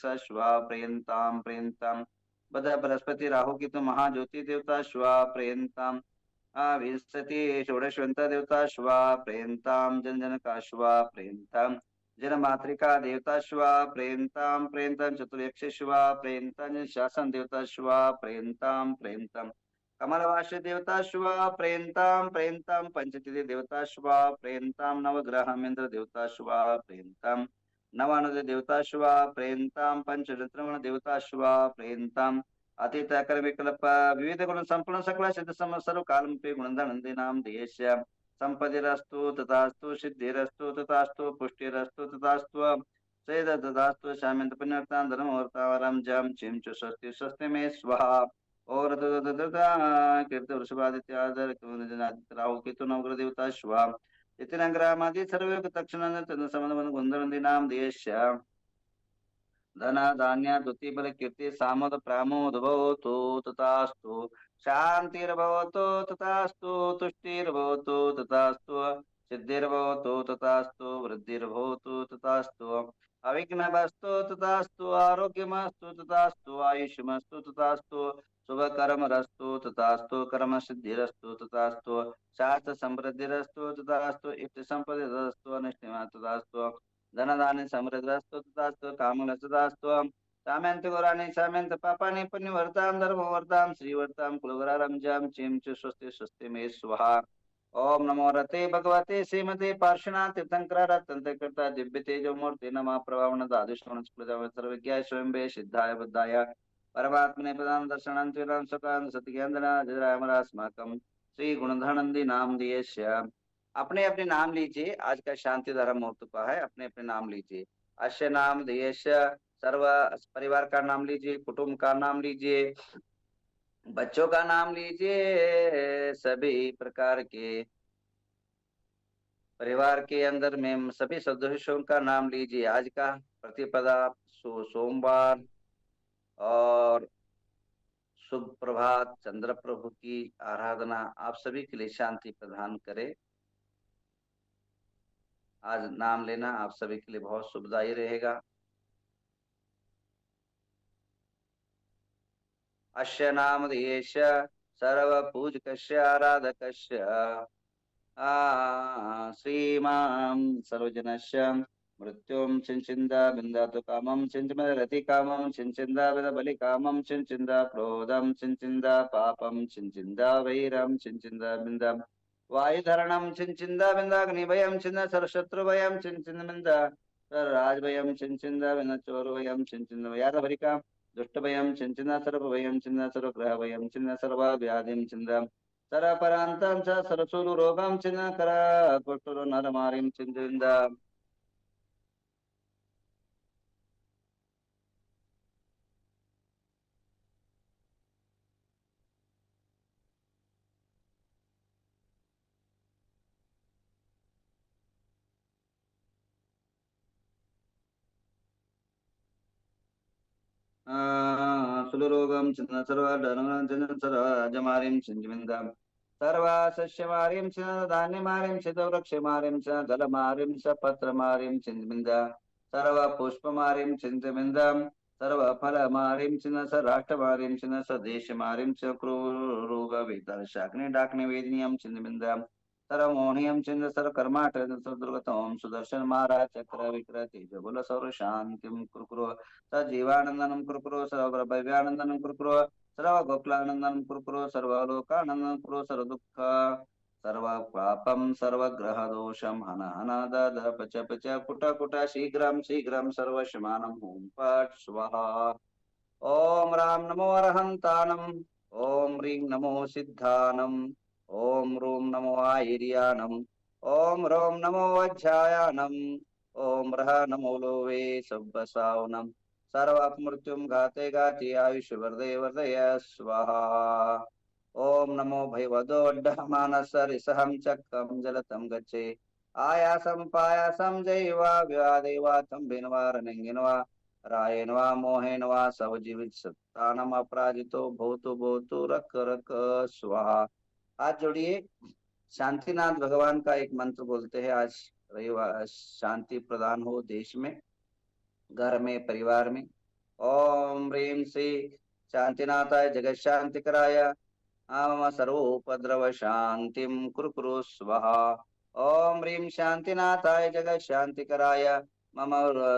सा श्वा प्रियंताम प्रियंताम। बद बृहस्पति राहु की तो महाज्योति देवता श्वा प्रियंताम। विंशति षोडशवंत देवता श्वा प्रियंताम। जन जन का श्वा प्रियंताम। जन मातृका देवता श्वा प्रियंताम प्रियंताम। चतुर्यक्ष श्वा प्रियंताम। शासन देवता श्वा प्रियंताम प्रियंताम। कमलवास देवता श्वा प्रियंताम प्रियंताम। पंचतिथि देवता श्वा प्रियंताम। नवग्रह इंद्र देवता श्वा प्रियंताम। नवानुद देवता श्वा प्रियंताम। पंचरत्न देवता श्वा प्रियंताम। अतीत कर विकल्प विविध गुण संपूर्ण सकल सिद्ध संवत्सर कालम पे गुणधनंदी नाम देश संपदिरस्तु तथास्तु सिद्धिरस्तु तथास्तु पुष्टिरस्तु तथास्तु सेद तथास्तु शामित पुण्यर्थान धर्मवर्तावरम जम चिम च स्वस्ति स्वस्ति में स्वाहा। और कीर्त वृषभादित्यादर राहु केतु नवग्रह देवता श्वा इति ग्रामादि सर्वयोग तक्षण संबंध गुंधनंदी नाम देश धन धान्य द्युति बल कीर्ति सामोद प्रामोद भवतु तथास्तु। शांतिर्भवतु तथास्तु। तुष्टिर्भवतु तथास्तु। सिद्धिर्भवतु तथास्तु। वृद्धिर्भवतु तथास्तु। अविघ्नमस्तु तथास्तु। आरोग्यमस्तु तथास्तु। आयुष्यमस्तु तथास्तु। शुभकर्मरस्तु तथास्तु। कर्म सिद्धिरस्तु तथास्तु। शास्त्र समृद्धिरस्तु तथास्तु। इष्ट संपत्तिरस्तु अनिष्टम तथास्तु। धनदानि समृद्धस्तु तथास्तु। कामलस्तु साम्यंत गौराणी साम्यंत पापानि पुण्यवर्तां धर्मवर्तां श्रीवर्तां कुलवरारं जाम चिम च स्वस्ति स्वस्ति में स्वाहा। ओम नमो रते भगवते श्रीमते पार्श्वनाथ तीर्थंकर रत्नकृता दिव्य तेजो मूर्ति नमः प्रभावण दादुष्ण सर्वज्ञाय स्वयं सिद्धाय बुद्धाय परमात्मने प्रदान दर्शनं त्रिराम सुखान सत्येंद्र जरामरास्माकं श्री गुणधनंदी नाम दियेश। अपने अपने नाम लीजिए। आज का शांति धर्म मुहूर्त का है। अपने अपने नाम लीजिए। अश्य नाम देश सर्व परिवार का नाम लीजिए। कुटुंब का नाम लीजिए। बच्चों का नाम लीजिए। सभी प्रकार के परिवार के अंदर में सभी सदस्यों का नाम लीजिए। आज का प्रतिपदा सोमवार और शुभ प्रभात चंद्र प्रभु की आराधना आप सभी के लिए शांति प्रदान करे। आज नाम लेना आप सभी के लिए बहुत शुभदायी रहेगा। अश्य नाम देश सर्व पूजकस्य आराधकस्य श्रीमां सर्वजनस्य मृत्युं चिंचिंदा बिंदातु कामं चिंचिमरति कामं चिंचिंदा बलि कामं चिंचिंदा क्रोधं चिंचिंदा पापं चिंचिंदा वैरं चिंचिंदा बिंदा वायुधरणं चिंचिंदा बिंदाग्निभयं चिंदा सर्वशत्रुभयं चिंचिंदा बिंदा राजभयं चिंचिंदा बिंदा चोरभयं चिंचिंदा यादभरिका दुष्टभयं चिंचिंदा सर्वभयं चिंदा सर्वग्रहभयं चिंदा सर्वव्याधिं चिंदा सरपरांतं च सरसुरु रोगं चिंदा करा कुष्ठुरो नरमारिं चिंचिंदा। सुलरोगं चिंता सर्वधनं चिंता सर्वजमारिं चिंचिंदा सर्वसस्यमारिं च धान्यमारिं च वृक्षमारिं च जलमारिं च पत्रमारिं चिंचिंदा सर्वपुष्पमारिं चिंचिंदा सर्वफलमारिं च राष्ट्रमारिं च देशमारिं च क्रूरोगवितर्शाग्नि डाक्निवेदिनीयं चिंचिंदा सर्वमोहनीयं चिंद सर्वकर्माट दुर्गतम सुदर्शन महाराज चक्र विक्रय तेजबल सौर शांतिं कुरु सजीवानंदनं कुरु सर्वभव्यानंदनं कुरु सर्व गोकुलानंदनं कुरु सर्वलोकानंदनं कुरु सर्वदुःख सर्वपापं सर्वग्रहदोषं हन हन दद पच पच कुट कुट शीघ्रं शीघ्रं सर्वशमानं ओम पट स्वाहा। ओम राम नमो अरहंतानम। ओम ह्रीं नमो सिद्धानम। ओम रूं नमो आयर्यानम। ओम रों नमो वज्रायानम। ओम रह नमो लोवे सब्बसावनम सर्वमृत्युम घाते घाते आयुष्यवर्धय वर्धय स्वाहा। ओम नमो भैवदोड्डमानसरिसहं चक्रं जलतं गच्छे आयासं पायासं जैवा व्यादेवा तं बिन्वारणेन वा रायेण वा मोहेन वा सवजीवित सत्तानम अपराजितो भूतु भूतु रक रक स्वाहा। हाथ जोड़िए। शांतिनाथ भगवान का एक मंत्र बोलते हैं। आज रविवार शांति प्रदान हो देश में, घर में, परिवार में। ओम ह्रीं श्री शांतिनाथाय जगत शांतिकराय मम सर्वोपद्रव शांतिं कुरु कुरु स्वाहा। ओम ह्रीं शांतिनाथाय जगत शांतिकराय मम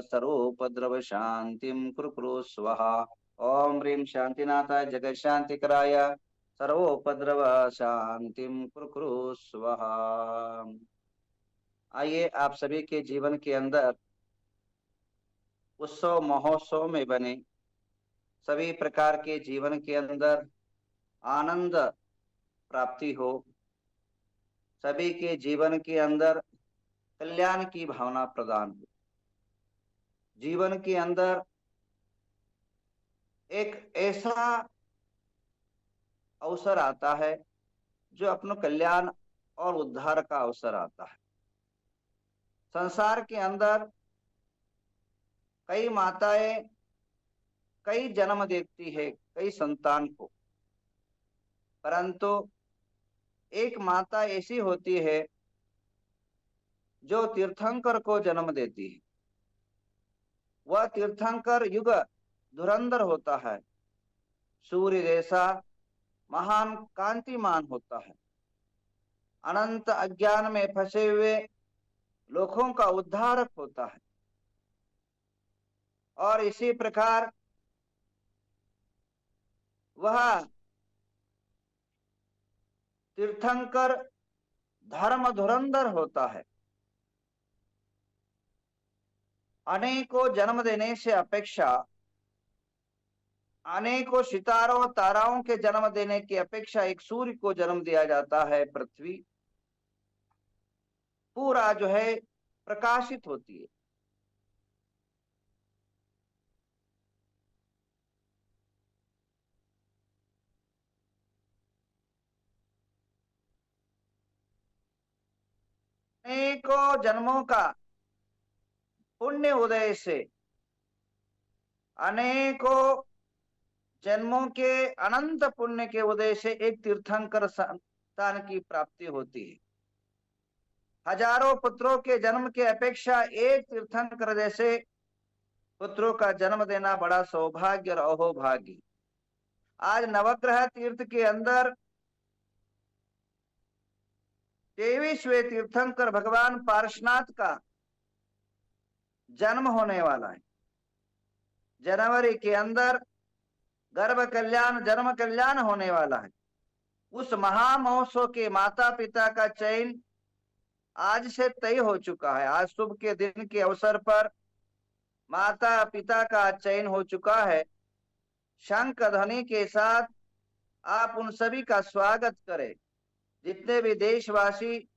सर्वोपद्रव शांतिं कुरु कुरु स्वाहा। ओम ह्रीं शांतिनाथाय जगत शांतिकराय सर्वोपद्रव शांतिं कुरु कुरु स्वाहा। आइए आप सभी के जीवन के अंदर उत्सव महोत्सव में बने, सभी प्रकार के जीवन के अंदर आनंद प्राप्ति हो, सभी के जीवन के अंदर कल्याण की भावना प्रदान हो। जीवन के अंदर एक ऐसा अवसर आता है जो अपने कल्याण और उद्धार का अवसर आता है। संसार के अंदर कई माताएं कई जन्म देती है कई संतान को, परंतु एक माता ऐसी होती है जो तीर्थंकर को जन्म देती है। वह तीर्थंकर युग धुरंधर होता है, सूर्य जैसा महान कांतिमान होता है, अनंत अज्ञान में फंसे हुए लोगों का उद्धारक होता है। और इसी प्रकार वह तीर्थंकर धर्म धुरंधर होता है। अनेकों जन्म देने से अपेक्षा, अनेकों सितारों ताराओं के जन्म देने की अपेक्षा एक सूर्य को जन्म दिया जाता है। पृथ्वी पूरा जो है प्रकाशित होती है। अनेकों जन्मों का पुण्य उदय से, अनेकों जन्मों के अनंत पुण्य के उदय से एक तीर्थंकर संतान की प्राप्ति होती है। हजारों पुत्रों के जन्म के अपेक्षा एक तीर्थंकर जैसे पुत्रों का जन्म देना बड़ा सौभाग्य और अहोभाग्य। आज नवग्रह तीर्थ के अंदर 23वें तीर्थंकर भगवान पार्श्वनाथ का जन्म होने वाला है। जनवरी के अंदर गर्भ कल्याण जन्म कल्याण होने वाला है। उस महामहोत्सव के माता पिता का चयन आज से तय हो चुका है। आज शुभ के दिन के अवसर पर माता पिता का चयन हो चुका है। शंख ध्वनि के साथ आप उन सभी का स्वागत करें। जितने भी देशवासी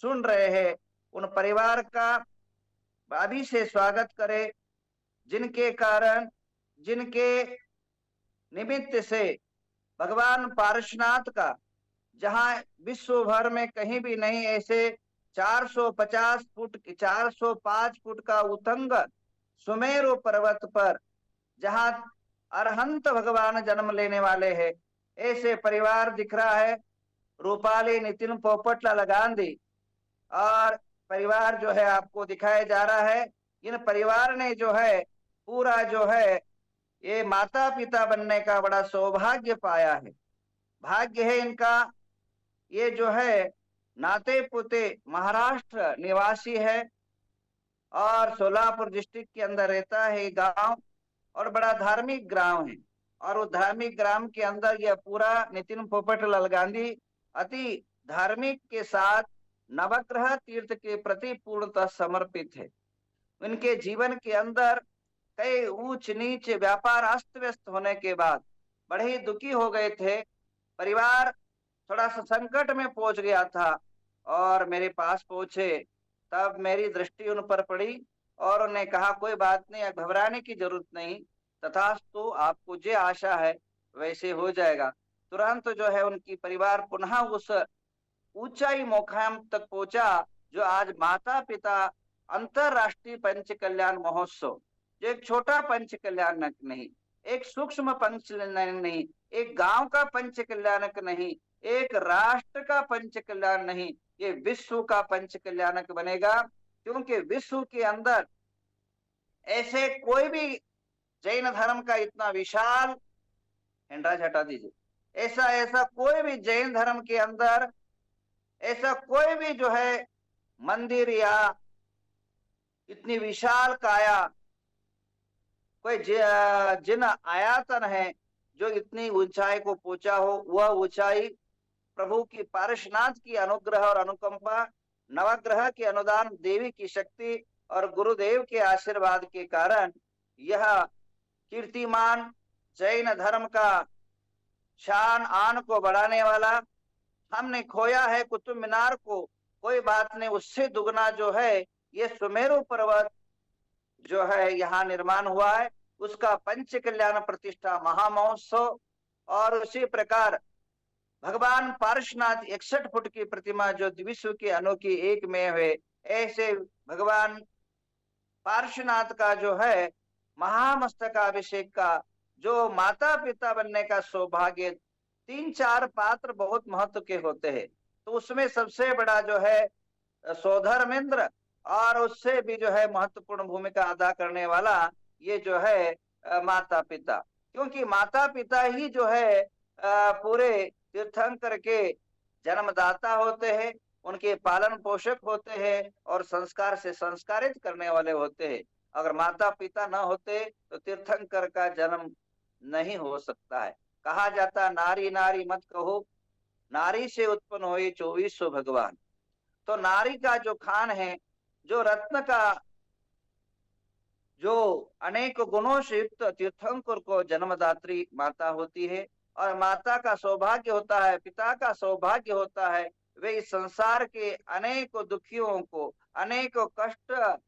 सुन रहे हैं उन परिवार का अभी से स्वागत करें, जिनके कारण, जिनके निमित्त से भगवान पार्श्वनाथ का, जहां विश्व भर में कहीं भी नहीं ऐसे 450 फुट 405 फुट का उतंग सुमेरु पर्वत पर जहां अरहंत भगवान जन्म लेने वाले हैं, ऐसे परिवार दिख रहा है। रूपाली, नितिन पोपटलाल गांधी और परिवार जो है आपको दिखाया जा रहा है। इन परिवार ने जो है पूरा जो है ये माता पिता बनने का बड़ा सौभाग्य पाया है। भाग्य है इनका। ये जो है नाते पुते महाराष्ट्र निवासी है और सोलापुर डिस्ट्रिक्ट के अंदर रहता है गांव, और बड़ा धार्मिक ग्राम है। और वो धार्मिक ग्राम के अंदर यह पूरा नितिन पोपटलाल गांधी अति धार्मिक के साथ नवग्रह तीर्थ के प्रति पूर्णतः समर्पित है। उनके जीवन के अंदर कई ऊंच नीच व्यापार अस्त व्यस्त होने के बाद बड़े ही दुखी हो गए थे। परिवार थोड़ा सा संकट में पहुंच गया था और मेरे पास पहुंचे, तब मेरी दृष्टि उन पर पड़ी और उन्हें कहा कोई बात नहीं, घबराने की जरूरत नहीं, तथास्तु आपको जो आशा है वैसे हो जाएगा। तुरंत जो है उनकी परिवार पुनः उस ऊंचाई मुकाम तक पहुंचा जो आज माता पिता अंतरराष्ट्रीय पंच कल्याण महोत्सव, जो एक छोटा पंच कल्याणक नहीं, एक सूक्ष्म पंच नहीं, एक गांव का पंच कल्याणक नहीं, एक राष्ट्र का पंच कल्याण नहीं, ये विश्व का पंच कल्याणक बनेगा। क्योंकि विश्व के अंदर ऐसे कोई भी जैन धर्म का इतना विशाल, हैंडराज हटा दीजिए, ऐसा ऐसा कोई भी जैन धर्म के अंदर ऐसा कोई भी जो है मंदिर या इतनी विशाल काया कोई जिन आयतन है जो इतनी ऊंचाई को पहुंचा हो, वह ऊंचाई प्रभु की पारशनाथ की अनुग्रह और अनुकंपा, नवग्रह के अनुदान, देवी की शक्ति और गुरुदेव के आशीर्वाद के कारण यह कीर्तिमान जैन धर्म का शान आन को बढ़ाने वाला, हमने खोया है कुतुब मीनार को, कोई बात नहीं, उससे दुगना जो है ये सुमेरु पर्वत जो है यहाँ निर्माण हुआ है, उसका पंच कल्याण प्रतिष्ठा महामहोत्सव। और उसी प्रकार भगवान पार्श्वनाथ 61 फुट की प्रतिमा जो विश्व की अनोखी एक में हुए, ऐसे भगवान पार्श्वनाथ का जो है महामस्तकाभिषेक का जो माता पिता बनने का सौभाग्य, 3-4 पात्र बहुत महत्व के होते हैं, तो उसमें सबसे बड़ा जो है सौधर्मेंद्र, और उससे भी जो है महत्वपूर्ण भूमिका अदा करने वाला ये जो है माता पिता, क्योंकि माता पिता ही जो है पूरे तीर्थंकर के जन्मदाता होते हैं, उनके पालन पोषक होते हैं और संस्कार से संस्कारित करने वाले होते हैं। अगर माता पिता न होते तो तीर्थंकर का जन्म नहीं हो सकता है। कहा जाता नारी नारी मत कहो, नारी से उत्पन्न हुए 2400 भगवान। तो नारी का जो खान है, जो रत्न का जो अनेक गुणों से युक्त तीर्थंकर को जन्मदात्री माता होती है, और माता का सौभाग्य होता है, पिता का सौभाग्य होता है, वे इस संसार के अनेक दुखियों को, अनेक कष्ट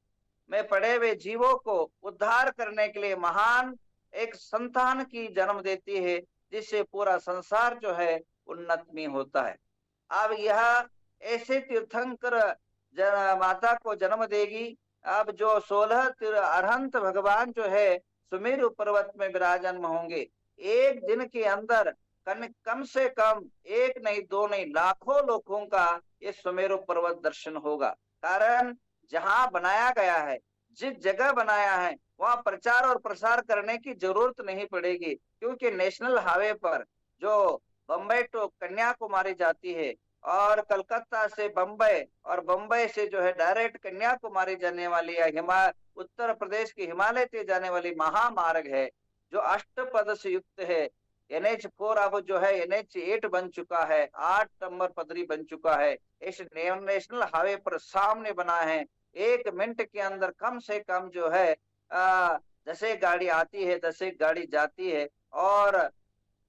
में पड़े हुए जीवों को उद्धार करने के लिए महान एक संतान की जन्म देती है, जिससे पूरा संसार जो है उन्नत में होता है। अब यह ऐसे तीर्थंकर माता को जन्म देगी। अब जो 16 अरहंत भगवान जो है सुमेरु पर्वत में विराजमान होंगे, एक दिन के अंदर कम से कम 1 नहीं 2 नहीं लाखों लोगों का ये सुमेरु पर्वत दर्शन होगा। कारण जहां बनाया गया है, जिस जगह बनाया है, वहां प्रचार और प्रसार करने की जरूरत नहीं पड़ेगी, क्योंकि नेशनल हाईवे पर जो बम्बई टू कन्याकुमारी जाती है, और कलकत्ता से बम्बई, और बम्बई से जो है डायरेक्ट कन्याकुमारी जाने वाली है, उत्तर प्रदेश के हिमालय से जाने वाली महामार्ग है, जो अष्टपद से युक्त है। NH4 अब जो है NH8 बन चुका है, 8 नंबर पदरी बन चुका है। इस नेशनल हाईवे पर सामने बना है, 1 मिनट के अंदर कम से कम जो है 10 गाड़ी आती है, 10 गाड़ी जाती है, और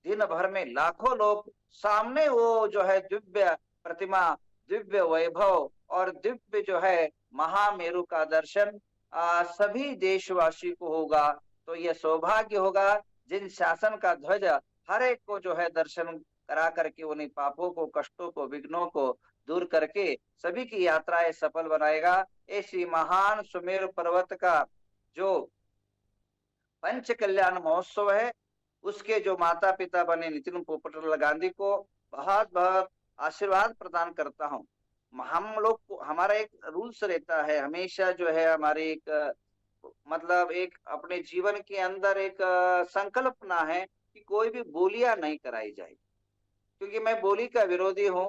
दिन भर में लाखों लोग सामने वो जो है दिव्य प्रतिमा, दिव्य वैभव और दिव्य जो है महामेरु का दर्शन सभी देशवासी को होगा। तो यह सौभाग्य होगा जिन शासन का ध्वज हर एक को जो है दर्शन करा करके उन्हीं पापों को, कष्टों को, विघ्नों को दूर करके सभी की यात्राएं सफल बनाएगा। ऐसी महान सुमेरु पर्वत का जो पंच कल्याण महोत्सव है, उसके जो माता पिता बने नितिन पोपटलाल गांधी को बहुत बहुत आशीर्वाद प्रदान करता हूँ। हम लोग को हमारा एक रूल्स रहता है हमेशा, जो है हमारे एक मतलब एक अपने जीवन के अंदर एक संकल्पना है कि कोई भी बोलियां नहीं कराई जाए, क्योंकि मैं बोली का विरोधी हूँ।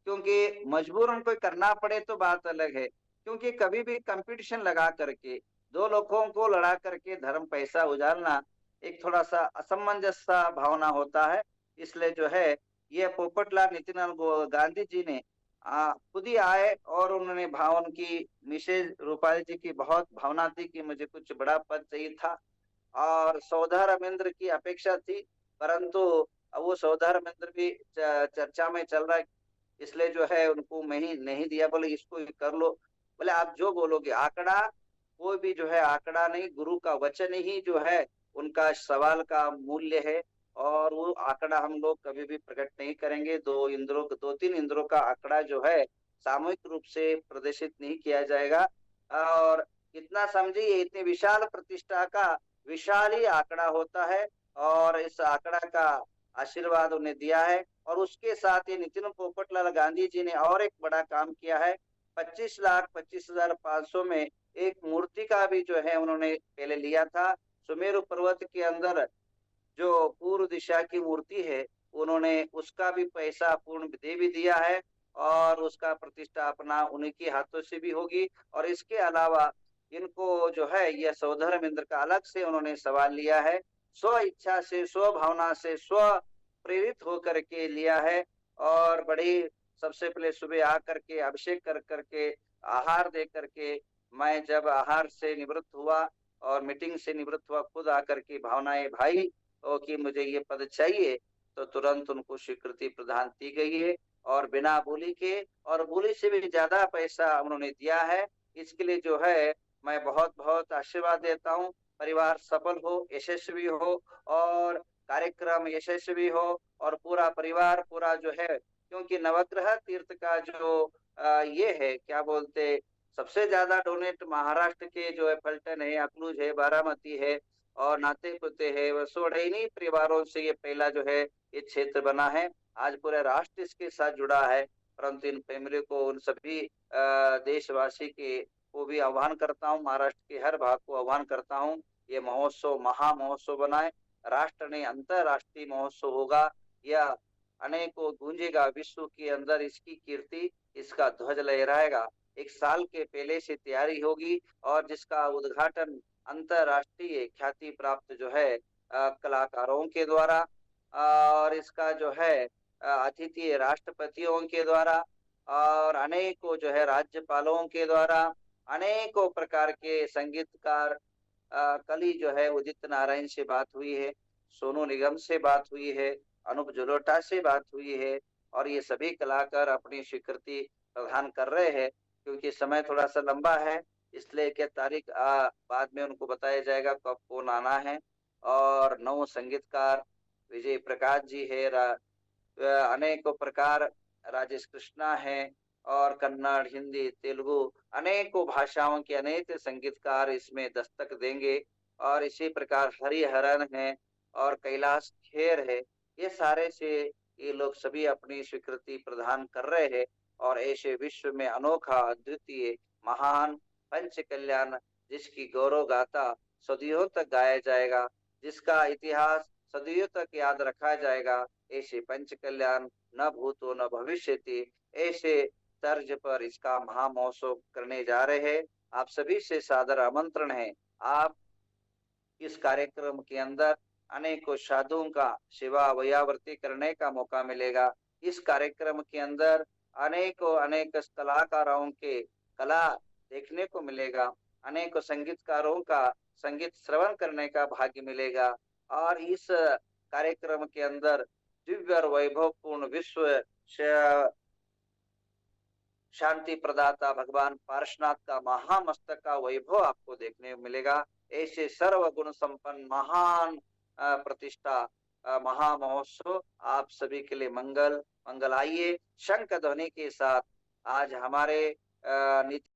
क्योंकि मजबूरन कोई करना पड़े तो बात अलग है, क्योंकि कभी भी कंपटीशन लगा करके 2 लोगों को लड़ा करके धर्म पैसा उजालना एक थोड़ा सा असमंजस सा भावना होता है। इसलिए जो है ये पोपटलाल नितिन गांधी जी ने खुद ही आए और उन्होंने भावन की मिसेज रूपाली जी की बहुत भावना थी कि मुझे कुछ बड़ा पद चाहिए था, और सौधा रमेंद्र की अपेक्षा थी, परंतु वो सौधा रमेंद्र भी चर्चा में चल रहा है, इसलिए जो है उनको मैं ही नहीं दिया, बोले इसको ही कर लो। बोले आप जो बोलोगे, आंकड़ा कोई भी जो है आंकड़ा नहीं, गुरु का वचन ही जो है उनका सवाल का मूल्य है, और वो आंकड़ा हम लोग कभी भी प्रकट नहीं करेंगे। 2-3 इंद्रों का आंकड़ा जो है सामूहिक रूप से प्रदर्शित नहीं किया जाएगा। और इतना समझिए, इतनी विशाल प्रतिष्ठा का विशाल ही आंकड़ा होता है, और इस आंकड़ा का आशीर्वाद उन्हें दिया है। और उसके साथ ही नितिन पोपटलाल गांधी जी ने और एक बड़ा काम किया है, 25,25,500 में एक मूर्ति का भी जो है उन्होंने पहले लिया था। सुमेरु पर्वत के अंदर जो पूर्व दिशा की मूर्ति है, उन्होंने उसका भी पैसा पूर्ण दे भी दिया है और उसका प्रतिष्ठापना उन्हीं के हाथों से भी होगी। और इसके अलावा इनको जो है यह सौधर्म इंद्र का अलग से उन्होंने सवाल लिया है। स्व इच्छा से, स्व भावना से, स्व प्रेरित होकर के लिया है। और बड़ी सबसे पहले सुबह आकर के अभिषेक कर करके आहार दे करके, मैं जब आहार से निवृत्त हुआ और मीटिंग से निवृत्त हुआ, खुद आकर के भावनाएं भाई कि मुझे ये पद चाहिए, तो तुरंत उनको स्वीकृति प्रदान की गई है और बिना बोली के और बोली से भी ज्यादा पैसा उन्होंने दिया है। इसके लिए जो है मैं बहुत बहुत आशीर्वाद देता हूँ। परिवार सफल हो, यशस्वी हो और कार्यक्रम यशस्वी हो और पूरा परिवार पूरा जो है, क्योंकि नवग्रह तीर्थ का जो ये है क्या बोलते, सबसे ज्यादा डोनेट महाराष्ट्र के जो है फलटन है, अकलूज है, बारामती है और नाते पुते है, वह सोढ़ई परिवारों से ये पहला जो है ये क्षेत्र बना है। आज पूरे राष्ट्र इसके साथ जुड़ा है, परंतु इन फैमिली को, उन सभी देशवासी के को भी आह्वान करता हूँ, महाराष्ट्र के हर भाग को आह्वान करता हूँ, ये महोत्सव महा महोत्सव बनाए। राष्ट्र नहीं अंतरराष्ट्रीय महोत्सव होगा, यह अनेकों गूंजेगा, विश्व के अंदर इसकी कीर्ति, इसका ध्वज लहराएगा। एक साल के पहले से तैयारी होगी और जिसका उद्घाटन अंतरराष्ट्रीय ख्याति प्राप्त जो है कलाकारों के द्वारा और इसका जो है अतिथि राष्ट्रपतियों के द्वारा और अनेकों जो है राज्यपालों के द्वारा, अनेकों प्रकार के संगीतकार, कल ही जो है उदित नारायण से बात हुई है, सोनू निगम से बात हुई है, अनूप जलोटा से बात हुई है और ये सभी कलाकार अपनी स्वीकृति प्रदान कर रहे हैं। क्योंकि समय थोड़ा सा लंबा है, इसलिए क्या तारीख बाद में उनको बताया जाएगा कब कौन आना है। और नौ संगीतकार विजय प्रकाश जी है, अनेकों प्रकार राजेश कृष्णा है और कन्नड़, हिंदी, तेलुगु अनेकों भाषाओं के अनेक संगीतकार इसमें दस्तक देंगे। और इसी प्रकार हरिहरन है और कैलाश खेर है, ये सारे से ये लोग सभी अपनी स्वीकृति प्रदान कर रहे हैं। और ऐसे विश्व में अनोखा, अद्वितीय, महान पंच कल्याण, जिसकी गौरव गाथा सदियों तक गाया जाएगा, जिसका इतिहास सदियों तक याद रखा जाएगा, ऐसे पंच कल्याण न भूतो न भविष्यति, ऐसे तर्ज पर इसका महामहोत्सव करने जा रहे हैं। आप सभी से सादर आमंत्रण है। आप इस कार्यक्रम के अंदर अनेकों साधुओं का सेवा वयावर्ती करने का मौका मिलेगा। इस कार्यक्रम के अंदर अनेकों अनेक कलाकारों के कला देखने को मिलेगा, अनेकों संगीतकारों का संगीत श्रवण करने का भाग्य मिलेगा। और इस कार्यक्रम के अंदर दिव्य और वैभवपूर्ण विश्व शांति प्रदाता भगवान पार्श्वनाथ का महामस्तक का वैभव आपको देखने को मिलेगा। ऐसे सर्व गुण संपन्न महान प्रतिष्ठा महामहोत्सव आप सभी के लिए मंगल मंगल। आइए शंख ध्वनि के साथ आज हमारे नीति